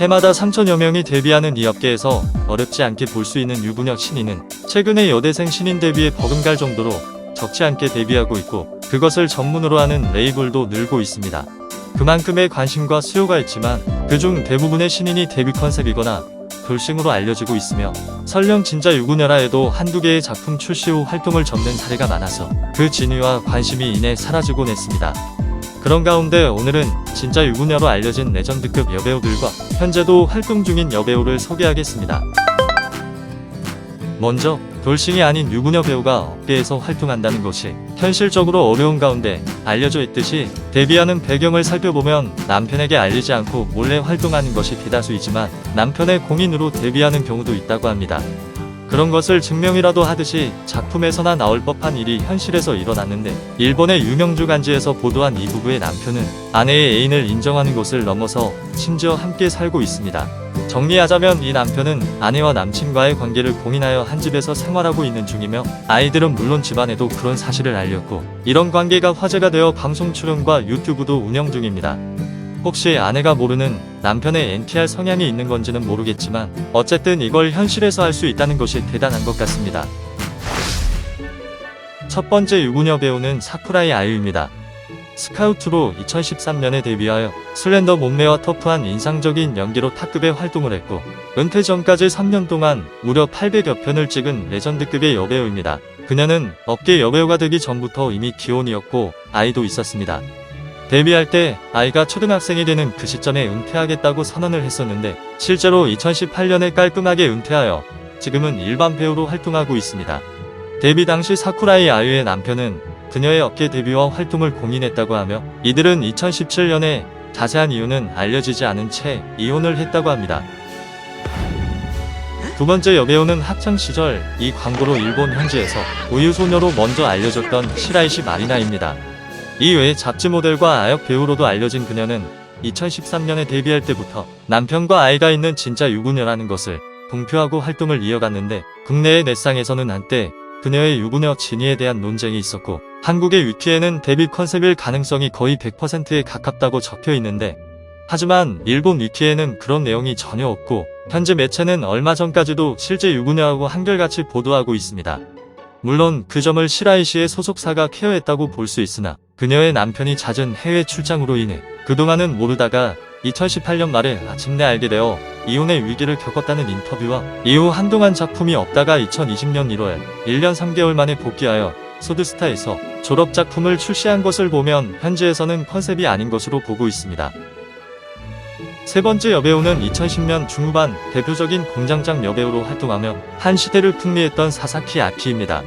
해마다 3천여 명이 데뷔하는 이 업계에서 어렵지 않게 볼 수 있는 유부녀 신인은 최근에 여대생 신인 데뷔에 버금갈 정도로 적지 않게 데뷔하고 있고, 그것을 전문으로 하는 레이블도 늘고 있습니다. 그만큼의 관심과 수요가 있지만 그중 대부분의 신인이 데뷔 컨셉이거나 돌싱으로 알려지고 있으며, 설령 진짜 유부녀라 해도 한두 개의 작품 출시 후 활동을 접는 사례가 많아서 그 진위와 관심이 이내 사라지곤 했습니다. 그런 가운데 오늘은 진짜 유부녀로 알려진 레전드급 여배우들과 현재도 활동 중인 여배우를 소개하겠습니다. 먼저 돌싱이 아닌 유부녀 배우가 업계에서 활동한다는 것이 현실적으로 어려운 가운데 알려져 있듯이, 데뷔하는 배경을 살펴보면 남편에게 알리지 않고 몰래 활동하는 것이 대다수이지만 남편의 공인으로 데뷔하는 경우도 있다고 합니다. 그런 것을 증명이라도 하듯이 작품에서나 나올 법한 일이 현실에서 일어났는데, 일본의 유명주 간지에서 보도한 이 부부의 남편은 아내의 애인을 인정하는 것을 넘어서 심지어 함께 살고 있습니다. 정리하자면 이 남편은 아내와 남친과의 관계를 공인하여 한 집에서 생활하고 있는 중이며, 아이들은 물론 집안에도 그런 사실을 알렸고, 이런 관계가 화제가 되어 방송 출연과 유튜브도 운영 중입니다. 혹시 아내가 모르는 남편의 NTR 성향이 있는 건지는 모르겠지만 어쨌든 이걸 현실에서 할 수 있다는 것이 대단한 것 같습니다. 첫 번째 유부녀 배우는 사쿠라이 아유입니다. 스카우트로 2013년에 데뷔하여 슬렌더 몸매와 터프한 인상적인 연기로 탑급의 활동을 했고, 은퇴 전까지 3년 동안 무려 800여 편을 찍은 레전드급의 여배우입니다. 그녀는 업계 여배우가 되기 전부터 이미 기혼이었고 아이도 있었습니다. 데뷔할 때 아이가 초등학생이 되는 그 시점에 은퇴하겠다고 선언을 했었는데, 실제로 2018년에 깔끔하게 은퇴하여 지금은 일반 배우로 활동하고 있습니다. 데뷔 당시 사쿠라이 아유의 남편은 그녀의 업계 데뷔와 활동을 공인했다고 하며, 이들은 2017년에 자세한 이유는 알려지지 않은 채 이혼을 했다고 합니다. 두 번째 여배우는 학창시절 이 광고로 일본 현지에서 우유소녀로 먼저 알려졌던 시라이시 마리나입니다. 이외에 잡지 모델과 아역 배우로도 알려진 그녀는 2013년에 데뷔할 때부터 남편과 아이가 있는 진짜 유부녀라는 것을 공표하고 활동을 이어갔는데, 국내의 넷상에서는 한때 그녀의 유부녀 진위에 대한 논쟁이 있었고, 한국의 위키에는 데뷔 컨셉일 가능성이 거의 100%에 가깝다고 적혀 있는데, 하지만 일본 위키에는 그런 내용이 전혀 없고, 현지 매체는 얼마 전까지도 실제 유부녀하고 한결같이 보도하고 있습니다. 물론 그 점을 시라이시의 소속사가 케어했다고 볼 수 있으나, 그녀의 남편이 잦은 해외 출장으로 인해 그동안은 모르다가 2018년 말에 마침내 알게 되어 이혼의 위기를 겪었다는 인터뷰와 이후 한동안 작품이 없다가 2020년 1월 1년 3개월 만에 복귀하여 소드스타에서 졸업작품을 출시한 것을 보면 현지에서는 컨셉이 아닌 것으로 보고 있습니다. 세 번째 여배우는 2010년 중후반 대표적인 공장장 여배우로 활동하며 한 시대를 풍미했던 사사키 아키입니다.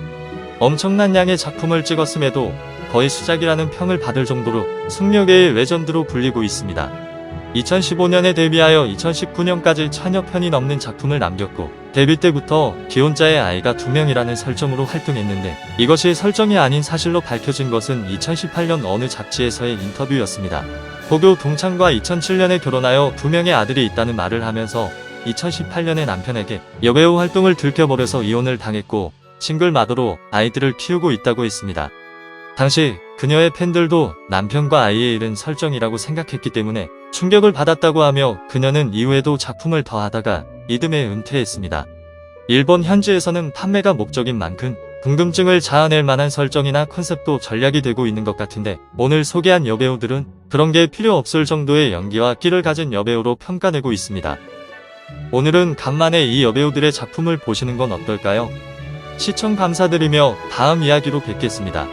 엄청난 양의 작품을 찍었음에도 거의 수작이라는 평을 받을 정도로 숙녀계의 레전드로 불리고 있습니다. 2015년에 데뷔하여 2019년까지 1000여 편이 넘는 작품을 남겼고, 데뷔 때부터 기혼자의 아이가 2명이라는 설정으로 활동했는데, 이것이 설정이 아닌 사실로 밝혀진 것은 2018년 어느 잡지에서의 인터뷰였습니다. 고교 동창과 2007년에 결혼하여 2명의 아들이 있다는 말을 하면서 2018년에 남편에게 여배우 활동을 들켜버려서 이혼을 당했고, 싱글마더로 아이들을 키우고 있다고 했습니다. 당시 그녀의 팬들도 남편과 아이의 일은 설정이라고 생각했기 때문에 충격을 받았다고 하며, 그녀는 이후에도 작품을 더 하다가 이듬해 은퇴했습니다. 일본 현지에서는 판매가 목적인 만큼 궁금증을 자아낼 만한 설정이나 컨셉도 전략이 되고 있는 것 같은데, 오늘 소개한 여배우들은 그런 게 필요 없을 정도의 연기와 끼를 가진 여배우로 평가되고 있습니다. 오늘은 간만에 이 여배우들의 작품을 보시는 건 어떨까요? 시청 감사드리며 다음 이야기로 뵙겠습니다.